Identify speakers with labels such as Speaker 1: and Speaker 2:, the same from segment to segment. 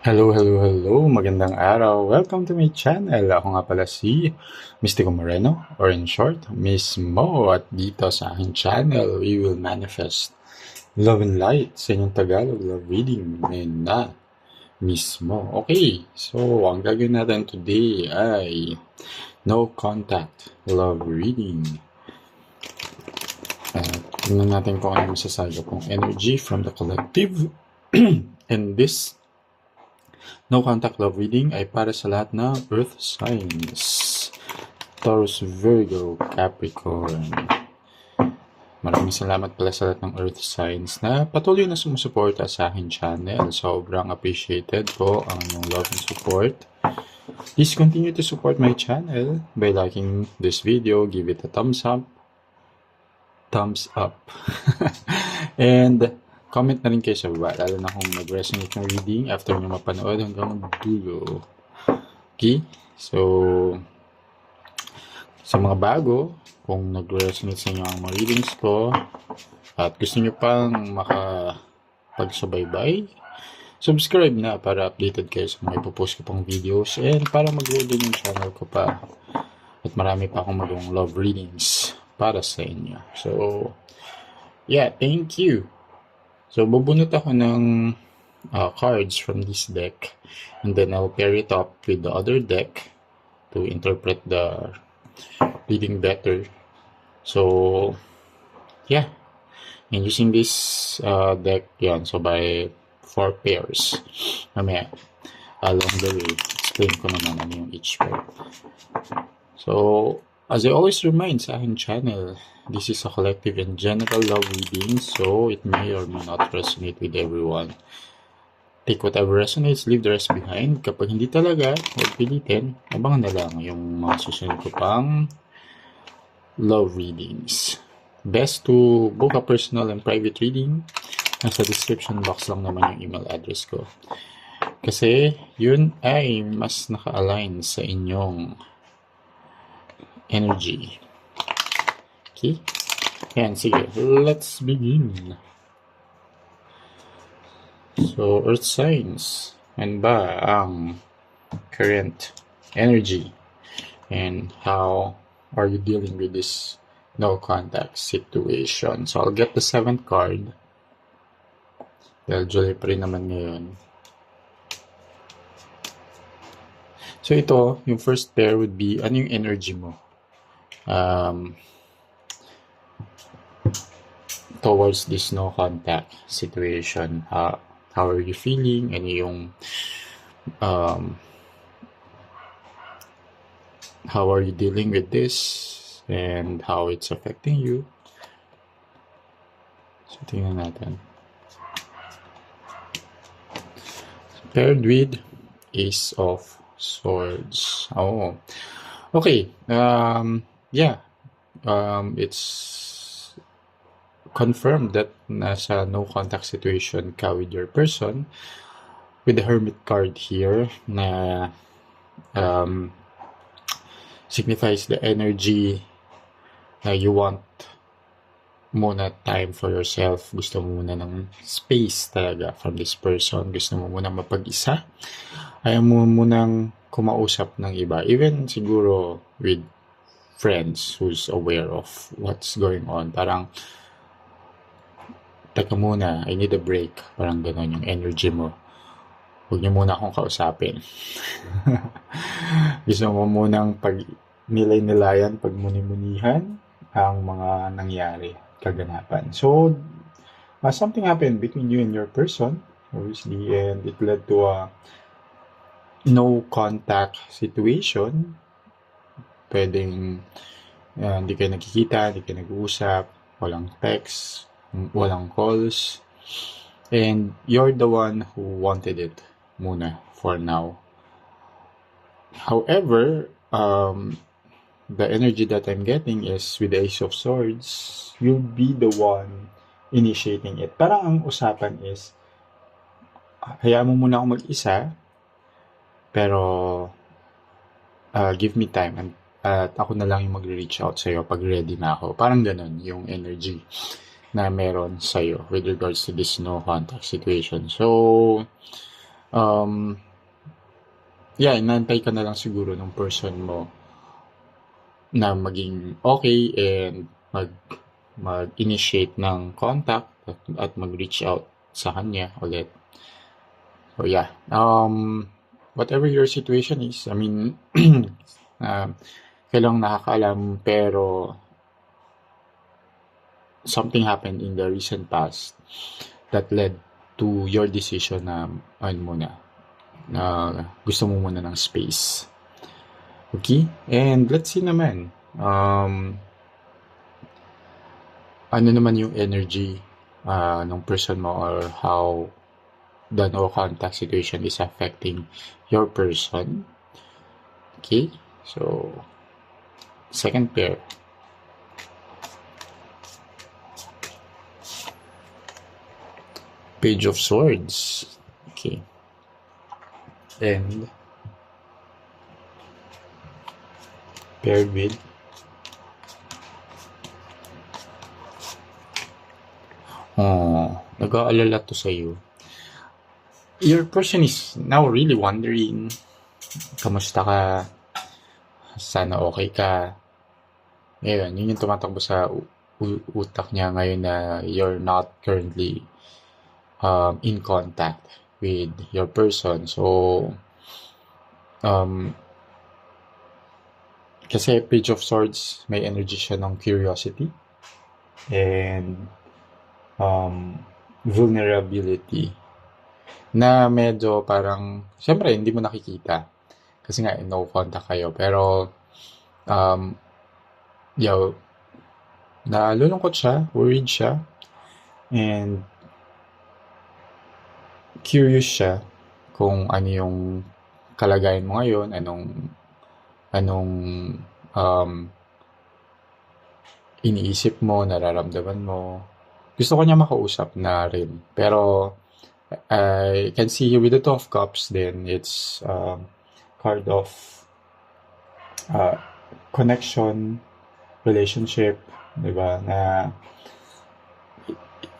Speaker 1: Hello, hello, hello. Magandang araw. Welcome to my channel. Ako nga pala si Mystico Moreno, or in short, Miss Mo. At dito sa aking channel, we will manifest love and light sa inyong Tagalog love reading ngayon na mismo. Okay, so ang gagawin natin today ay no contact love reading. At tingnan natin kung ano masasabi kong energy from the collective. And this no contact love reading ay para sa lahat ng Earth signs. Taurus, Virgo, Capricorn. Maraming salamat pala sa lahat ng Earth signs na patuloy na sumusuporta sa akin channel. Sobrang appreciated po ang inyong love and support. Please continue to support my channel by liking this video, give it a thumbs up. And comment na rin kayo sa baba, lalo na kung nag-resonate ng reading after nyo mapanood hanggang dulo. Okay? So, sa mga bago, kung nag-resonate sa inyo ang mga readings ko at gusto nyo pang makapagsubaybay, subscribe na para updated kayo sa mga ipopost ko pang videos and para mag-grow din yung channel ko pa at marami pa akong magawang love readings para sa inyo. So, yeah, thank you. So, bubunot ako ng cards from this deck and then I'll pair it up with the other deck to interpret the reading better. So, yeah. And using this deck, yan. So, by 4 pairs. Mamaya, along the way, explain ko naman ano yung each pair. So, as I always remind sa aking channel, this is a collective and general love reading, so it may or may not resonate with everyone. Take whatever resonates, leave the rest behind. Kapag hindi talaga, huwag pilitin, abangan na lang yung mga susunod ko pang love readings. Best to book a personal and private reading. Nasa description box lang naman yung email address ko. Kasi yun ay mas naka-align sa inyong energy. Okay? Yan, sige. Let's begin. So, Earth signs. Ano ba ang current energy? And how are you dealing with this no contact situation? So, I'll get the 7th card. Dahil July pa rin naman ngayon. So, ito, yung first pair would be, ano yung energy mo? Towards this no contact situation. How are you feeling? Ano yung how are you dealing with this and how it's affecting you? So tingnan natin. Paired with Ace of Swords. Oh. Okay. Yeah. It's confirmed that nasa no contact situation ka with your person with the Hermit card here na signifies the energy na you want muna time for yourself. Gusto mo muna ng space talaga from this person. Gusto mo muna mapag-isa. Ayaw mo munang kumausap ng iba. Even siguro with friends who's aware of what's going on. Parang teka muna, I need a break. Parang gano'n yung energy mo. Huwag niyo muna akong kausapin. Gusto mo munang pag-nilay-nilayan, pag-muni-munihan ang mga nangyari, kaganapan. So, something happened between you and your person, obviously, and it led to a no contact situation. Pwedeng hindi kayo nakikita, hindi kayo nag-uusap, walang text, walang calls, and you're the one who wanted it muna for now. However, the energy that I'm getting is with the Ace of Swords, you'll be the one initiating it. Parang ang usapan is, hayaan mo muna ako mag-isa, pero give me time at ako na lang yung mag-reach out sa'yo pag ready na ako. Parang ganun yung energy na meron sa'yo with regards to this no contact situation. So, Inantay ka na lang siguro ng person mo na maging okay and mag-initiate ng contact at mag-reach out sa kanya ulit. So yeah, whatever your situation is, I mean, kailang nakakaalam pero something happened in the recent past that led to your decision na na gusto mo muna ng space. Okay? And let's see naman, ano naman yung energy ng person mo or how the no contact situation is affecting your person. Okay? So, second pair. Page of Swords. Okay. And paired with nag-aalala to sa'yo. Your person is now really wondering, kamusta ka? Sana okay ka? Ngayon, yun yung tumatakbo sa utak niya ngayon na you're not currently in contact with your person. So, kasi Page of Swords, may energy siya ng curiosity and vulnerability na medyo parang, syempre, hindi mo nakikita kasi nga, no contact kayo. Pero, nalulungkot siya, worried siya, and curious siya kung ano yung kalagayan mo ngayon, anong iniisip mo, nararamdaman mo. Gusto ko niya makausap na rin. Pero, I can see with the Two of Cups, then it's card of connection, relationship, diba? Na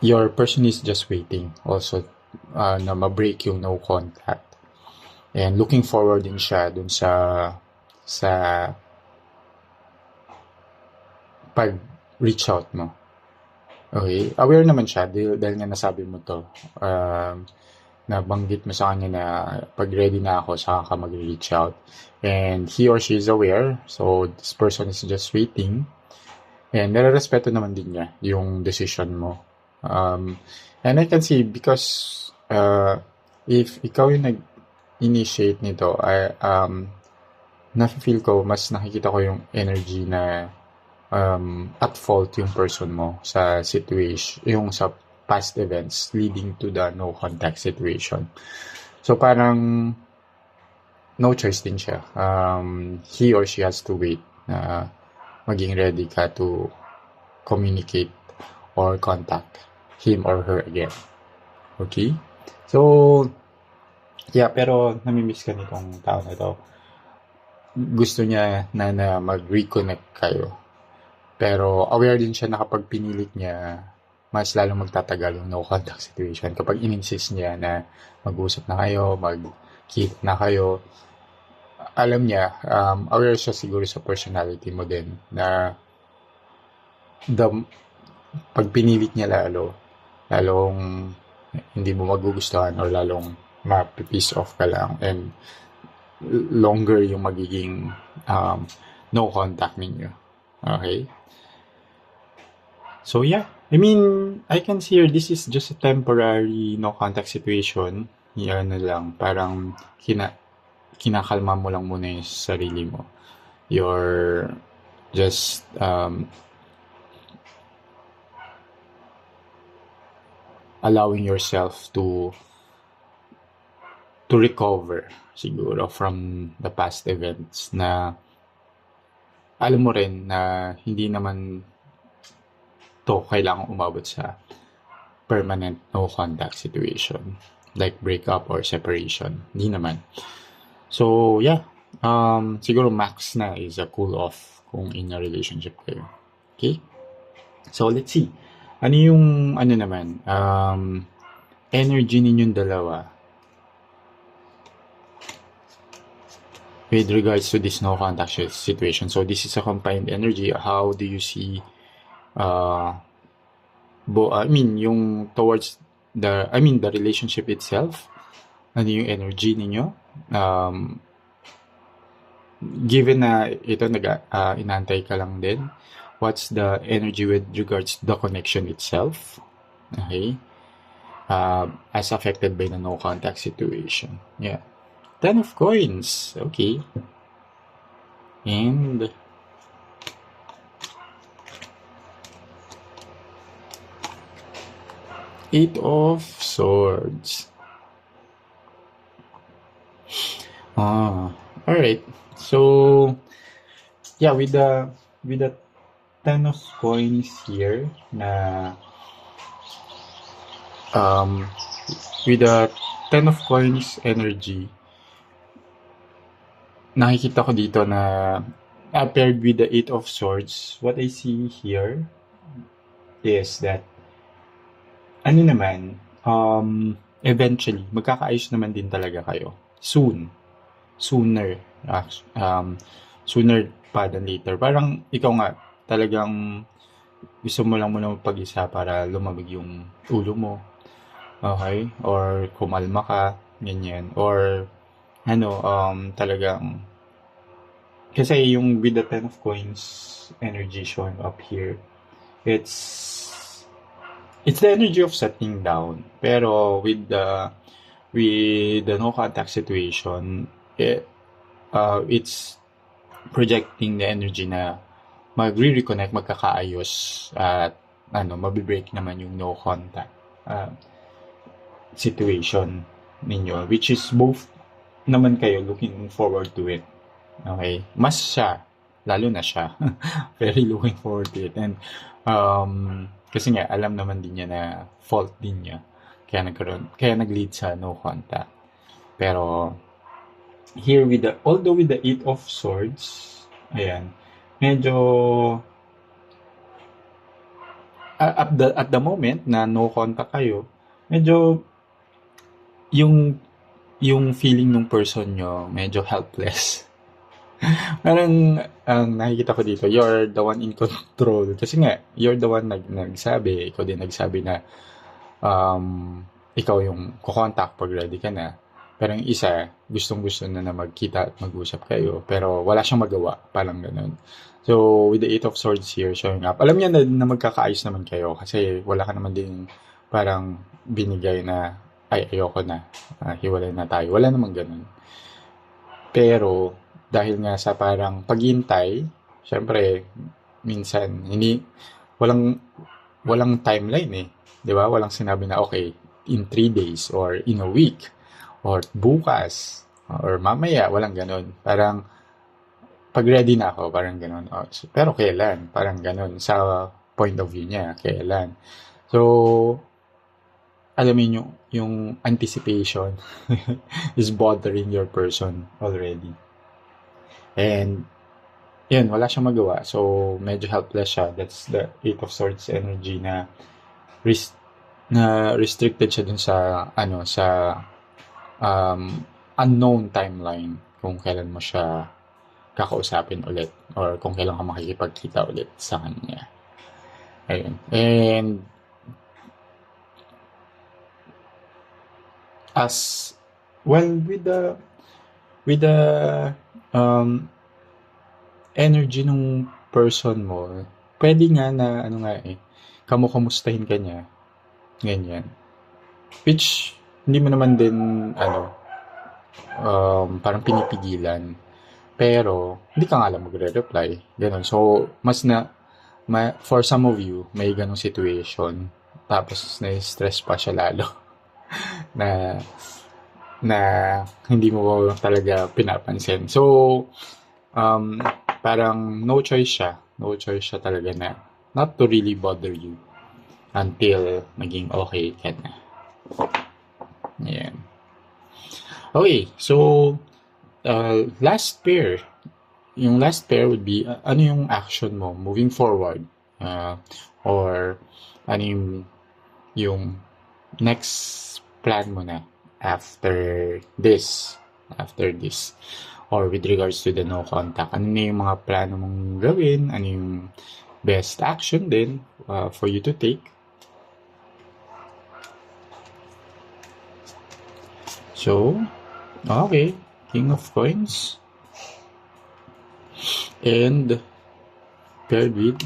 Speaker 1: your person is just waiting also na ma-break yung no contact. And looking forward din siya dun sa pag-reach out mo. Okay? Aware naman siya dahil nga nasabi mo to. Nabanggit mo sa kanya na pag ready na ako, saka ka mag-reach out. And he or she is aware. So, this person is just waiting. And nare-respeto naman din niya yung decision mo. And I can see because if ikaw yung nag-initiate nito, na-feel ko, mas nakikita ko yung energy na at fault yung person mo sa situation, yung sa past events leading to the no contact situation. So parang no choice din siya. He or she has to wait na maging ready ka to communicate or contact him or her again. Okay? So, yeah, pero namimiss ka nitong tao na to. Gusto niya na mag-reconnect kayo. Pero aware din siya na kapag pinilit niya, mas lalong magtatagal yung no contact situation. Kapag in-insist niya na mag-usap na kayo, mag-keep na kayo, alam niya, aware siya siguro sa personality mo din na pag pinilit niya lalong hindi mo magugustuhan or lalong ma-piss off ka lang and longer yung magiging no contact ninyo. Okay? So yeah, I mean, I can see here this is just a temporary no contact situation. Yan na lang, parang kinakalma mo lang muna yung sarili mo. You're just allowing yourself to recover siguro from the past events na alam mo rin na hindi naman to kailangan umabot sa permanent no contact situation like breakup or separation. Hindi naman. So yeah, siguro max na is a cool off kung in a relationship kayo. Okay? So let's see. Ano yung energy ninyong dalawa with regards to this no contact situation. So this is a combined energy. How do you see uh yung towards the relationship itself? Ano yung energy ninyo? Um, Given na ito inantay ka lang din, what's the energy with regards to the connection itself? Okay? As affected by the no contact situation. Yeah. 10 of coins. Okay. And Eight of Swords. Alright. So, yeah, with the 10 of coins here na with the 10 of coins energy, nakikita ko dito na paired with the 8 of swords, what I see here is that eventually magkakaayos naman din talaga kayo sooner sooner pa than later. Parang ikaw nga talagang gusto mo lang muna mag-isa para lumamig yung ulo mo, okay, or kumalma ka, ganyan, or talagang kasi yung with the 10 of coins energy showing up here, it's the energy of settling down, pero with the no contact situation, it's projecting the energy na magre-reconnect, magkakaayos, at mabibreak naman yung no contact situation ninyo, which is both naman kayo looking forward to it. Okay? Mas siya, lalo na siya, very looking forward to it. And kasi nga alam naman din niya na fault din niya, kaya nag-lead sa no contact. Pero here although with the 8 of swords, ayan, medyo at the moment na no contact kayo, medyo yung feeling ng person nyo medyo helpless. Parang ang nakikita ko dito, you're the one in control. Kasi nga, you're the one nagsabi, ikaw din nagsabi na ikaw yung kukontak pag ready ka na. Pero yung isa, gustong-gusto na magkita at mag-usap kayo, pero wala siyang magawa, parang ganun. So, with the 8 of Swords here showing up, alam niya na magkakaayos naman kayo kasi wala ka naman din parang binigay na, ayoko na, hiwalay na tayo. Wala naman ganun. Pero, dahil nga sa parang paghintay, syempre, minsan, walang timeline eh. Di ba? Walang sinabi na, okay, in 3 days, or in a week, or bukas, or mamaya, walang ganun. Parang, pag ready na ako, parang ganun. Pero kailan? Parang ganun. Sa point of view niya, kailan? So, alam mo yung anticipation is bothering your person already. And, yun, wala siyang magawa. So, medyo helpless siya. That's the 8 of Swords energy na restricted siya dun sa, unknown timeline kung kailan mo siya kakausapin ulit or kung kailan ka makikipagkita ulit sa kanya. Ayun. And, as well, with the energy nung person mo, pwede nga na kamustahin ka niya, ganyan, which hindi mo naman din parang pinipigilan, pero hindi ka nga lang magre-reply, ganun. So mas for some of you may ganung situation, tapos na-stress pa siya lalo na hindi mo talaga pinapansin. So, parang no choice siya talaga na not to really bother you until naging okay ka na. Ayan. Okay, so, last pair. Yung last pair would be, ano yung action mo moving forward? Or, ano yung next plan mo na after this. or with regards to the no contact. Ano na yung mga plano mong gawin? Ano yung best action din for you to take? So, okay. King of Coins. And paired with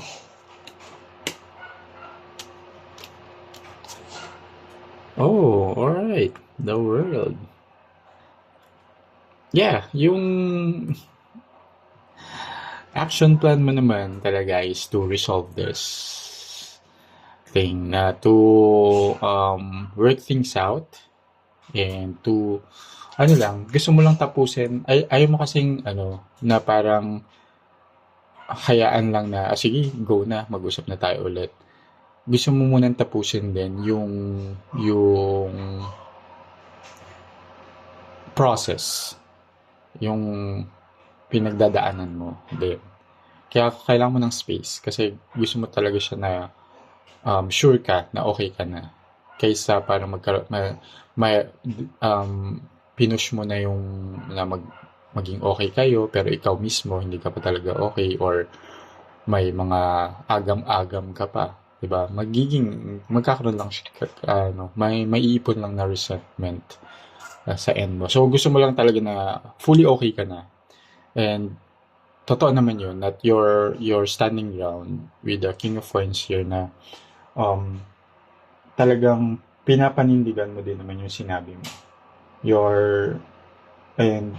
Speaker 1: oh, alright. The World. Yeah, yung action plan mo naman talaga is to resolve this thing, na to work things out and to ano lang, gusto mo lang tapusin. Ayaw mo kasing na parang hayaan lang na sige, go na, mag-usap na tayo ulit. Gusto mo munang tapusin din yung process, yung pinagdadaanan mo din. Kaya kailangan mo ng space kasi gusto mo talaga siya na sure ka na okay ka na, kaysa parang pinush mo na yung na maging okay kayo pero ikaw mismo hindi ka pa talaga okay, or may mga agam-agam ka pa, 'di ba? Magkakaroon lang may iipon lang na resentment sa end mo. So gusto mo lang talaga na fully okay ka na. And totoo naman yun that you're standing ground with the King of Coins here, na talagang pinapanindigan mo din naman yung sinabi mo. And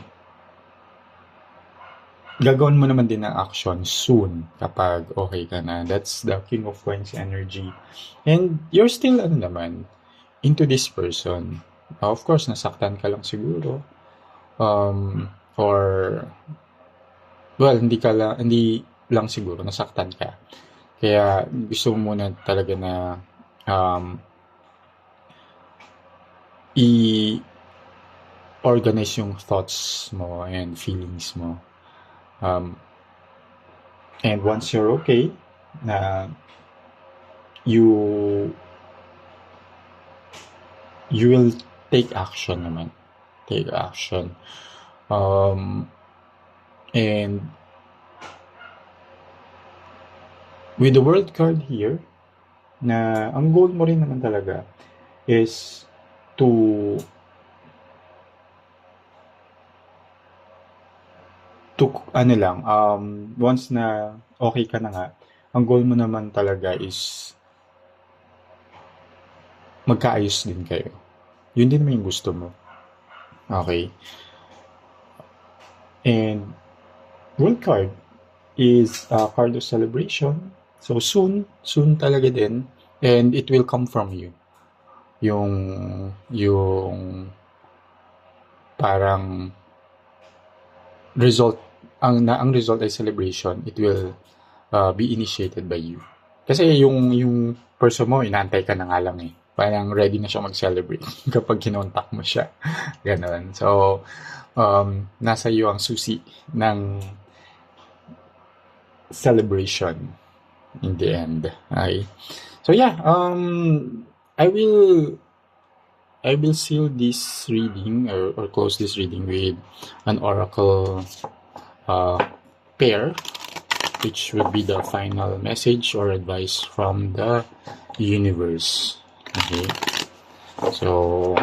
Speaker 1: gagawin mo naman din ng action soon kapag okay ka na. That's the King of Coins energy. And you're still into this person. Of course, nasaktan ka lang siguro. Or well, hindi lang siguro, nasaktan ka. Kaya gusto mo muna talaga na i-organize yung thoughts mo and feelings mo. And once you're okay, na you will take action naman. Take action. And with the World card here, na ang goal mo rin naman talaga is to once na okay ka na nga, ang goal mo naman talaga is magkaayos din kayo. Yun din naman yung gusto mo. Okay? And World card is a card of celebration. So soon talaga din, and it will come from you. Yung parang result, ang result ay celebration. It will be initiated by you. Kasi yung person mo, inaantay ka na nga lang eh. Parang ready na siya mag-celebrate kapag kinontak mo siya. Ganon. So, nasa iyo ang susi ng celebration in the end. Okay? So yeah, I will seal this reading or close this reading with an oracle pair, which would be the final message or advice from the universe. Okay? So,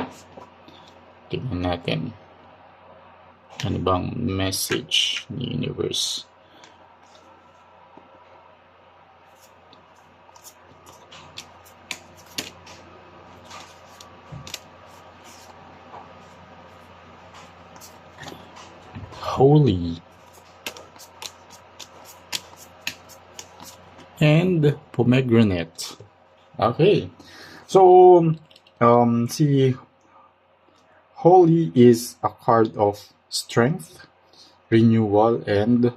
Speaker 1: tingnan natin. Ano bang message ni universe? Holy and pomegranate. Okay, so see, Holy is a card of strength, renewal, and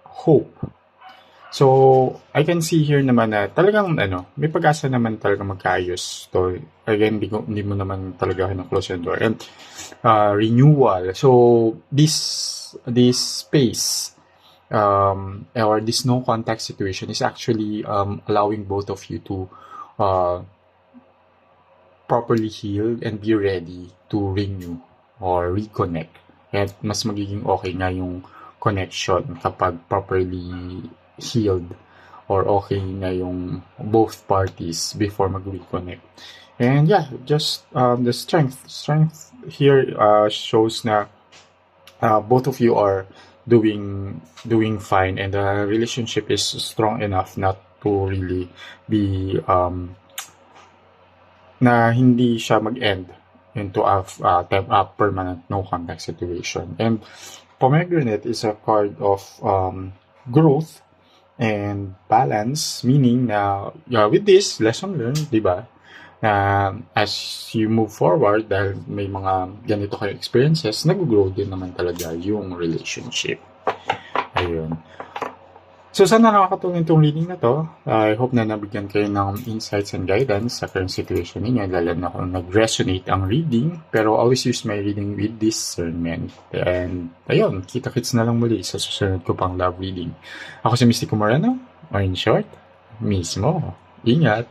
Speaker 1: hope. So I can see here naman na talagang may pag-asa naman talaga magkaayos to. Again, hindi mo naman talaga close yung door. And renewal. So this space or this no contact situation is actually allowing both of you to properly heal and be ready to renew or reconnect. At mas magiging okay nga yung connection kapag properly healed or okay na yung both parties before mag-reconnect. And yeah, just the strength here shows na both of you are doing fine, and the relationship is strong enough not to really be na hindi siya mag-end into a permanent no contact situation. And Pomegranate is a card of growth and balance, meaning na with this lesson learned, di ba? Na as you move forward, dahil may mga ganito kayo experiences, nag-grow din naman talaga yung relationship. Ayun. So, sana nakakatulong itong reading na to. I hope na nabigyan kayo ng insights and guidance sa current situation ninyo, lalo na kung nag-resonate ang reading. Pero always use my reading with discernment. And, ayun, kita-kits na lang muli sa susunod ko pang love reading. Ako si Mystico Moreno, or in short, mismo. Ingat!